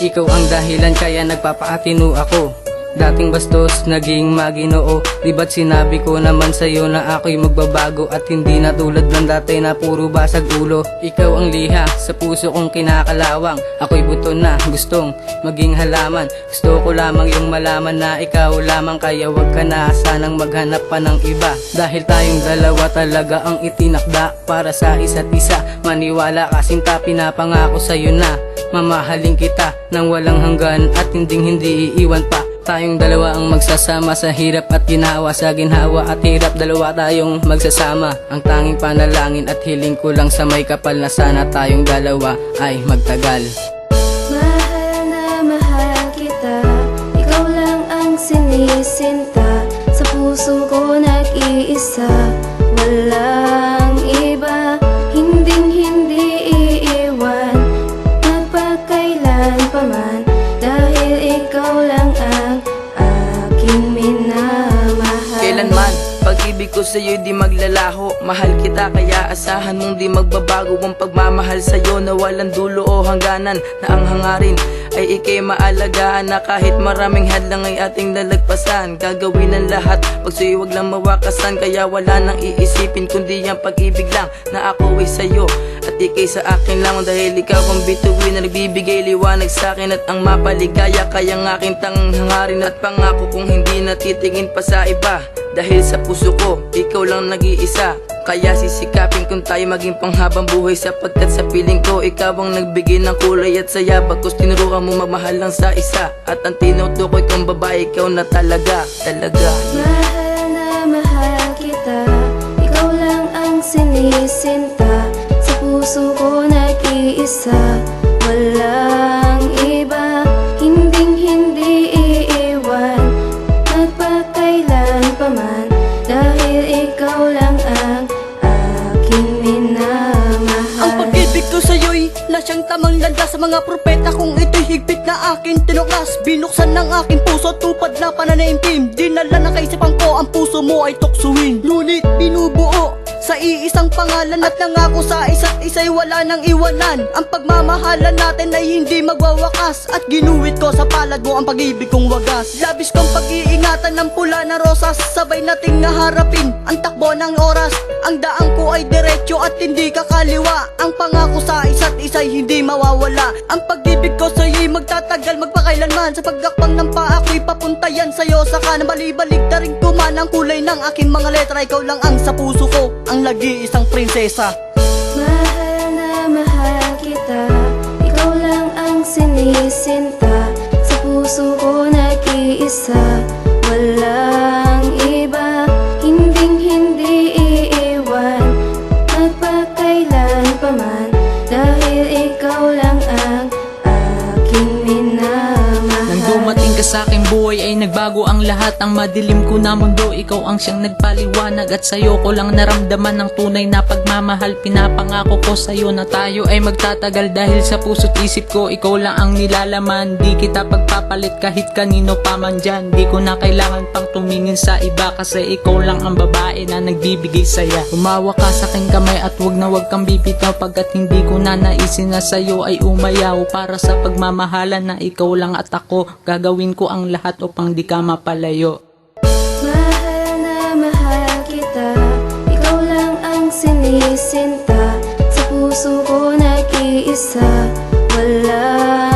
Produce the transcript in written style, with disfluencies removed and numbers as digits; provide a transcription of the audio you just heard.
Ikaw ang dahilan kaya nagpapaatino ako. Dating bastos, naging maginoo. Di ba't sinabi ko naman sa'yo na ako'y magbabago at hindi na tulad ng dati na puro basag ulo. Ikaw ang liha sa puso kong kinakalawang. Ako'y buto na gustong maging halaman. Gusto ko lamang yung malaman na ikaw lamang, kaya wag ka na sanang maghanap pa ng iba. Dahil tayong dalawa talaga ang itinakda para sa isa't isa. Maniwala ka, sinta, pinapangako sa'yo na mamahalin kita nang walang hanggan at hindi iiwan pa. Tayong dalawa ang magsasama sa hirap at ginawa, sa ginhawa at hirap, dalawa tayong magsasama. Ang tanging panalangin at hiling ko lang sa may kapal na sana tayong dalawa ay magtagal. Mahal na mahal kita, ikaw lang ang sinisinta. Sa puso ko nag-iisa, walang iba. Hindi iiwan, magpakailan pa man. Dahil ikaw lang ang aking minamahal. Kailanman pag-ibig ko sa'yo di maglalaho. Mahal kita kaya asahan mong di magbabago. Ang pagmamahal sa'yo na walang dulo o hangganan, na ang hangarin ay ika'y maalagaan, na kahit maraming hadlang ay ating lalagpasan. Gagawin ang lahat pag sa'yo wag lang mawakasan. Kaya wala nang iisipin kundi ang pag-ibig lang na ako ay sa'yo at ika'y sa akin lang. Dahil ikaw ang bituin na nagbibigay liwanag sa'kin at ang mapaligaya. Kaya ang aking tangang hangarin at pangako kung hindi natitingin pa sa iba. Dahil sa puso ko, ikaw lang nag-iisa. Kaya sisikapin kung tayo maging panghabang buhay, sapagkat sa piling ko ikaw ang nagbigay ng kulay at saya. Bagkus tinuruan mo magmahal lang sa isa, at ang tinutukoy kong babae ikaw na talaga. Mahal na mahal kita, ikaw lang ang sinisinta. Sa puso ko nag-iisa, walang iba. Hindi iiwan, magpakailan pa man. Dahil ikaw lang ang aking minamahal. Ang pag-ibig ko sa'yo'y nasyang tamang landas. Sa mga propeta kung ito'y higpit na akin tinuklas. Binuksan ng aking puso, tupad na pananaimtim. Dinala na kaisipan ko, ang puso mo ay tuksuhin. Ngunit binubuo sa iisang pangalan, at nangako sa isa't isa'y wala nang iwanan. Ang pagmamahalan natin ay hindi magwawakas, at ginuwit ko sa palad mo ang pag-ibig kong wagas. Labis kong pag-iingatan ng pula na rosas, sabay nating naharapin ang takbo ng oras. Ang daan ko ay diretsyo at hindi kakaliwa. Ang pangako sa isa't isa'y hindi mawawala. Ang pag-ibig ko sa'yo'y magtatagal magpakailanman. Sa pagdakpang ng paa ko'y papunta yan sa'yo sa kanan. Bali-balik na rin kuman ang kulay ng aking mga letra. Ikaw lang ang sa puso ko, ang nag-iisang prinsesa. Mahal na mahal kita, ikaw lang ang sinisinta. Sa puso ko nag-iisa, walang iba. Hindi iiwan, magpakailan pa man. Dahil ikaw lang ang aking minamahal. Nang dumating ka sa aking buhay ay nagbago ang lahat. Ang madilim ko na mundo, ikaw ang siyang nagpaliwanag. At sa'yo ko lang naramdaman ng tunay na pagmamahal. Pinapangako ko sa'yo na tayo ay magtatagal. Dahil sa puso't isip ko, ikaw lang ang nilalaman. Di kita pagpapalit kahit kanino pa man dyan. Di ko na kailangan pang tumingin sa iba, kasi ikaw lang ang babae na nagbibigay saya. Umawa ka sa aking kamay at wag kang bibitaw, pagkat hindi ko na naisin na sa'yo ay umayaw. Para sa pagmamahalan na ikaw lang at ako, gagawin ko ang lahat upang di ka mapalayo. Mahal na mahal kita, ikaw lang ang sinisinta. Sa puso ko nag-iisa, walang